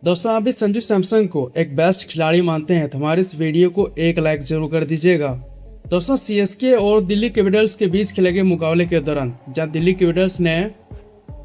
दोस्तों, आप भी संजू सैमसन को एक बेस्ट खिलाड़ी मानते हैं तो हमारे इस वीडियो को एक लाइक जरूर कर दीजिएगा। दोस्तों, सीएसके और दिल्ली कैपिटल्स के बीच खेले गए मुकाबले के दौरान जहां दिल्ली कैपिटल्स ने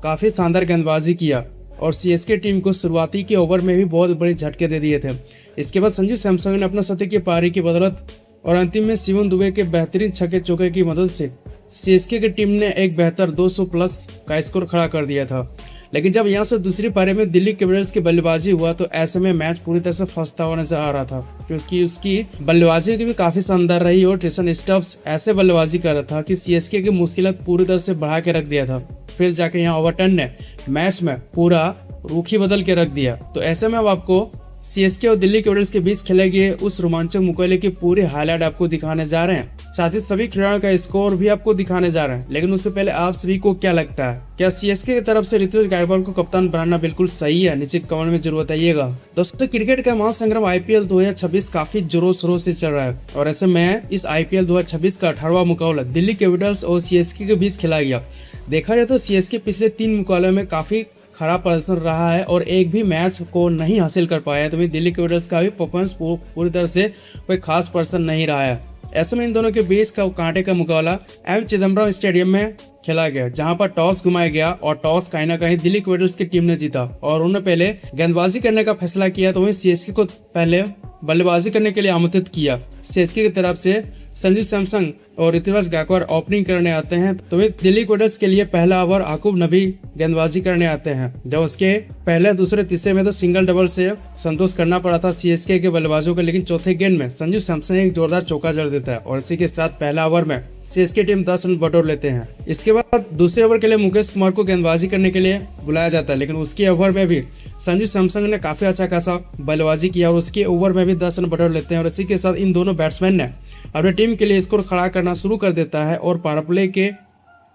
काफ़ी शानदार गेंदबाजी किया और सीएसके टीम को शुरुआती के ओवर में भी बहुत बड़े झटके दे दिए थे। इसके बाद संजू सैमसन ने अपना शतकीय की पारी की बदौलत और अंतिम में शिवम दुबे के बेहतरीन छक्के चौके की मदद से सीएसके की टीम ने एक बेहतर 200 प्लस का स्कोर खड़ा कर दिया था। लेकिन जब यहां से दूसरी पारी में दिल्ली कैपिटल्स की बल्लेबाजी हुआ तो ऐसे में मैच पूरी तरह से फंसता हुआ नजर आ रहा था, क्योंकि उसकी बल्लेबाजी की भी काफी शानदार रही और ट्रिशन स्टब्स ऐसे बल्लेबाजी कर रहा था कि सीएसके की मुश्किलात पूरी तरह से बढ़ा के रख दिया था। फिर जाके यहाँ ओवरटर्न ने मैच में पूरा रुख ही बदल के रख दिया। तो ऐसे में अब आपको सीएसके और दिल्ली कैपिटल्स के बीच खेले गए उस रोमांचक मुकाबले की पूरी हाईलाइट आपको दिखाने जा रहे हैं, साथ ही सभी खिलाड़ियों का स्कोर भी आपको दिखाने जा रहे हैं। लेकिन उससे पहले आप सभी को क्या लगता है, क्या सीएसके की तरफ से ऋतुराज गायकवाड़ को कप्तान बनाना बिल्कुल सही है? नीचे कमेंट में जरूर बताइएगा। दोस्तों, क्रिकेट का महासंग्राम आईपीएल 2026 काफी जोरों शोरों से चल रहा है और ऐसे में इस आईपीएल 2026 का 18वां मुकाबला दिल्ली कैपिटल्स और सीएसके के बीच खेला गया। देखा जाए तो सीएसके पिछले 3 मुकाबले में काफी खराब प्रदर्शन रहा है और एक भी मैच को नहीं हासिल कर पाया है। तो दिल्ली कैपिटल्स का भी परफॉर्मेंस पूरी तरह से कोई खास प्रदर्शन नहीं रहा है। ऐसे में इन दोनों के बीच का कांटे का मुकाबला एम चिदम्बरम स्टेडियम में खेला गया, जहां पर टॉस घुमाया गया और टॉस कहीं ना कहीं दिल्ली कैपिटल्स की टीम ने जीता और उन्होंने पहले गेंदबाजी करने का फैसला किया। तो वहीं सीएसके को पहले बल्लेबाजी करने के लिए आमंत्रित किया। सीएसके की तरफ से संजू सैमसन और ऋतुराज गायकवाड़ ओपनिंग करने आते हैं। तो वहीं दिल्ली कैपिटल्स के लिए पहला ओवर याकूब नबी गेंदबाजी करने आते हैं, जब उसके पहले दूसरे तीसरे में तो सिंगल डबल से संतोष करना पड़ा था सीएसके के बल्लेबाजों को। लेकिन चौथे गेंद में संजू सैमसन एक जोरदार चौका जड़ देता है और इसी के साथ पहला ओवर में सीएसके टीम 10 रन बटोर लेते हैं। इसके बाद दूसरे ओवर के लिए मुकेश कुमार को गेंदबाजी करने के लिए बुलाया जाता है, लेकिन उसके ओवर में भी संजू सैमसन ने काफी अच्छा खासा बल्लेबाजी किया और उसके ओवर में भी 10 रन बटोर लेते हैं और इसी के साथ इन दोनों बैट्समैन ने अपनी टीम के लिए स्कोर खड़ा करना शुरू कर देता है और पावर प्ले के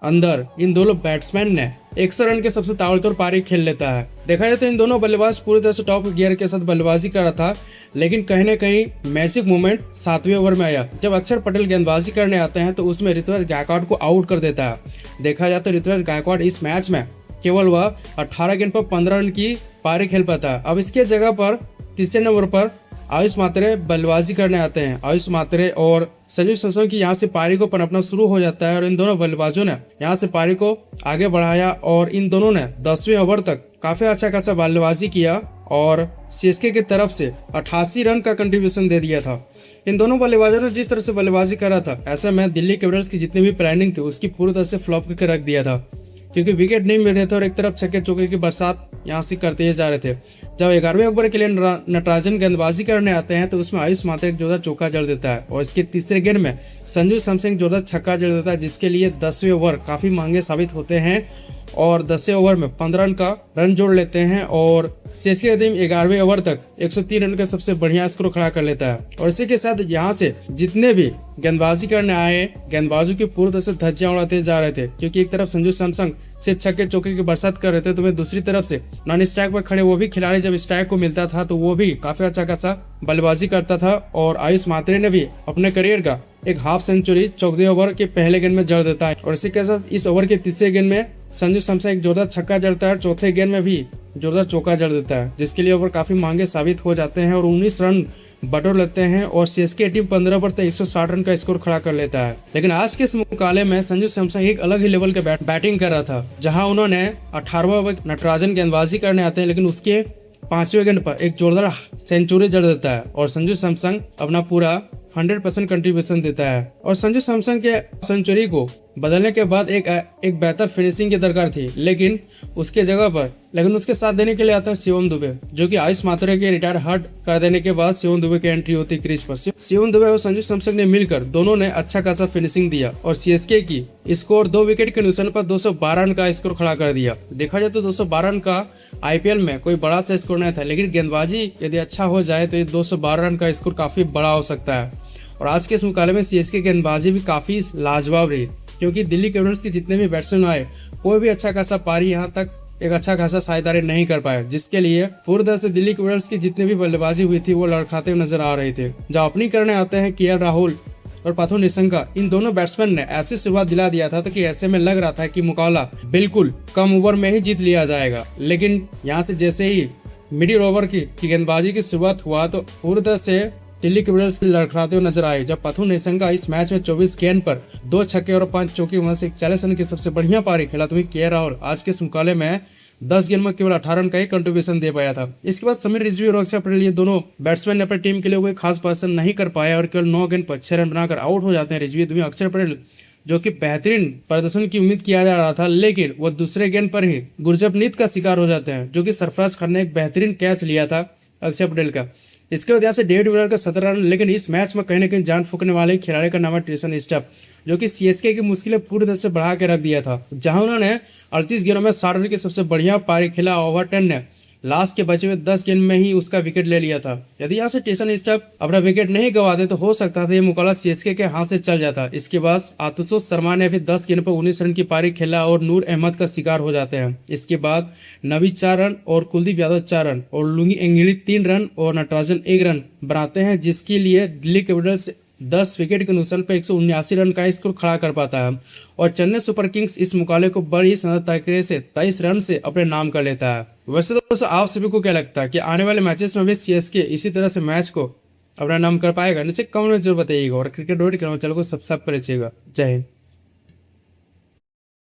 अंदर इन दोनों बैट्समैन ने 100 रन के सबसे ताबड़तोड़ पारी खेल लेता है। देखा जाए तो इन दोनों बल्लेबाज पूरी तरह से टॉप गियर के साथ बल्लेबाजी कर रहा था, लेकिन कहीं ना कहीं मैजिक मोमेंट 7वें ओवर में आया, जब अक्षर पटेल गेंदबाजी करने आते हैं तो उसमें ऋतुराज गायकवाड़ को आउट कर देता है। देखा जाए तो ऋतुराज गायकवाड़ इस मैच में केवल वह 18 गेंद पर 15 रन की पारी खेल पाता है। अब इसके जगह पर तीसरे नंबर पर आयुष मात्रे बल्लेबाजी करने आते हैं। आयुष मात्रे और संजू सैमसन की यहाँ से पारी को पनपना शुरू हो जाता है और इन दोनों बल्लेबाजों ने यहाँ से पारी को आगे बढ़ाया और इन दोनों ने 10वें ओवर तक काफी अच्छा खासा बल्लेबाजी किया और सीएसके की तरफ से 88 रन का कंट्रीब्यूशन दे दिया था। इन दोनों बल्लेबाजों ने जिस तरह से बल्लेबाजी करा था, ऐसे में दिल्ली कैपिटल्स की जितनी भी प्लानिंग थी उसकी पूरी तरह से फ्लॉप करके रख दिया था, क्योंकि विकेट नहीं मिल रहे थे और एक तरफ छक्के चौके की बरसात यहाँ से करते जा रहे थे। जब 11वें ओवर के लिए नटराजन गेंदबाजी करने आते हैं तो उसमें आयुष मात्रे एक जोरदार चौका जड़ देता है और इसके तीसरे गेंद में संजू सैमसन जोरदार छक्का जड़ देता है, जिसके लिए 10वें ओवर काफी महंगे साबित होते हैं और 10वें ओवर में 15 रन का रन जोड़ लेते हैं और सीएसके का टीम 11वें ओवर तक 103 रन का सबसे बढ़िया स्कोर खड़ा कर लेता है। और इसी के साथ यहाँ से जितने भी गेंदबाजी करने आए गेंदबाजों की पूरी तरह से धज्जियां उड़ाते जा रहे थे, क्योंकि एक तरफ संजू सैमसन सिर्फ छक्के चौके की बरसात कर रहे थे, तो वहीं दूसरी तरफ से नॉन स्ट्राइक पर खड़े वो भी खिलाड़ी जब स्ट्राइक को मिलता था तो वो भी काफी अच्छा खासा बल्लेबाजी करता था। और आयुष मात्रे ने भी अपने करियर का एक हाफ सेंचुरी 14वें ओवर के पहले गेंद में जड़ देता है और इसी के साथ इस ओवर के तीसरे गेंद में संजू सैमसन एक जोरदार छक्का जड़ता है और चौथे गेंद में भी जोरदार चौका जड़ देता है, जिसके लिए ओवर काफी महंगे साबित हो जाते हैं और 19 रन बटोर लेते हैं और सीएसके टीम 15 ओवर तक 160 रन का स्कोर खड़ा कर लेता है। लेकिन आज के इस मुकाबले में संजू सैमसन एक अलग ही लेवल के बैटिंग कर रहा था, जहां उन्होंने 18वें ओवर नटराजन गेंदबाजी करने आते हैं, लेकिन उसके 5वें गेंद पर एक जोरदार सेंचुरी जड़ देता है और संजू सैमसन अपना पूरा 100% कंट्रीब्यूशन देता है। और संजू सैमसन के सेंचुरी को बदलने के बाद एक बेहतर फिनिशिंग की दरकार थी, लेकिन उसके साथ देने के लिए आता है शिवम दुबे, जो कि आयुष मात्रे के रिटायर हट कर देने के बाद शिवम दुबे की एंट्री होती है क्रीज पर। शिवम दुबे और संजू सैमसन ने मिलकर दोनों ने अच्छा खासा फिनिशिंग दिया और सीएसके की स्कोर 2 विकेट के नुकसान पर 212 रन का स्कोर खड़ा कर दिया। देखा जाए तो 212 रन का आईपीएल में कोई बड़ा सा स्कोर नहीं था, लेकिन गेंदबाजी यदि अच्छा हो जाए तो ये 212 रन का स्कोर काफी बड़ा हो सकता है। और आज के इस मुकाबले में सीएसके गेंदबाजी भी काफी लाजवाब रही, क्योंकि दिल्ली कैपिटल्स के जितने भी बैट्समैन आए कोई भी अच्छा खासा पारी यहाँ तक एक अच्छा खासा साझेदारी नहीं कर पाए, जिसके लिए पूरी तरह से दिल्ली कैपिटल्स की जितनी भी बल्लेबाजी हुई थी वो लड़खड़ाते हुए नजर आ रहे थे। जब ओपनिंग करने आते हैं केएल राहुल और पाथो निशंका, इन दोनों बैट्समैन ने ऐसी शुरुआत दिला दिया था कि ऐसे में लग रहा था कि मुकाबला बिल्कुल कम ओवर में ही जीत लिया जाएगा। लेकिन यहाँ से जैसे ही मिडिल ओवर की गेंदबाजी की शुरुआत हुआ तो पूरी तरह से दिल्ली कैपिटल्स लड़खड़ाते हुए नजर आए, जब पथु नेशंका इस मैच में 24 गेंद पर 2 छक्के और 5 चौके वहां से 41 रन की सबसे बढ़िया पारी खेला। तो के राहुल आज के इस मुकाबले में 10 गेंद में केवल 18 रन का ही कंट्रीब्यूशन दे पाया था। इसके बाद समीर रिजवी और अक्षर पटेल ये दोनों बैट्समैन ने अपनी टीम के लिए कोई खास प्रदर्शन नहीं कर पाया और केवल 9 गेंद पर 6 रन बनाकर आउट हो जाते हैं। रिजवी वहीं अक्षर पटेल जो कि बेहतरीन प्रदर्शन की उम्मीद किया जा रहा था, लेकिन वो दूसरे गेंद पर ही गुरजपनीत का शिकार हो जाते हैं, जो कि सरफराज खान ने एक बेहतरीन कैच लिया था अक्षर पटेल का। इसके बाद यहाँ से डेविड विलर का 17 रन, लेकिन इस मैच में कहीं ना कहीं जान फूकने वाले खिलाड़ी का नाम है ट्रेसन स्टफ, जो कि सीएसके की मुश्किलें पूरी तरह से बढ़ा के रख दिया था, जहां उन्होंने 38 गेंदों में 60 रन की सबसे बढ़िया पारी खेला। ओवरटन ने लास्ट के बचे हुए 10 गेंद में ही उसका विकेट ले लिया था। यदि यहाँ से ट्रेसन स्टफ अपना विकेट नहीं गंवाते तो हो सकता था ये मुकाबला सीएसके के हाथ से चल जाता। इसके बाद आतुषों शर्मा ने भी 10 गेंद पर 19 रन की पारी खेला और नूर अहमद का शिकार हो जाते हैं। इसके बाद नबी 4 रन और कुलदीप यादव 4 रन और लुंगी एंगिली 3 रन और नटराजन 1 रन बनाते हैं, जिसके लिए दिल्ली कैपिटल्स 10 विकेट के नुकसान पर 179 रन का स्कोर खड़ा कर पाता है और चेन्नई सुपर किंग्स इस मुकाबले को बड़ी शानदार तरीके से 23 रन से अपने नाम कर लेता है। वैसे दोस्तों आप सभी को क्या लगता है कि आने वाले मैचेस में भी सीएसके इसी तरह से मैच को अपना नाम कर पाएगा? नीचे कमेंट में जरूर बताइएगा और क्रिकेट चैनल को सब्सक्राइब कर लीजिएगा। जय हिंद।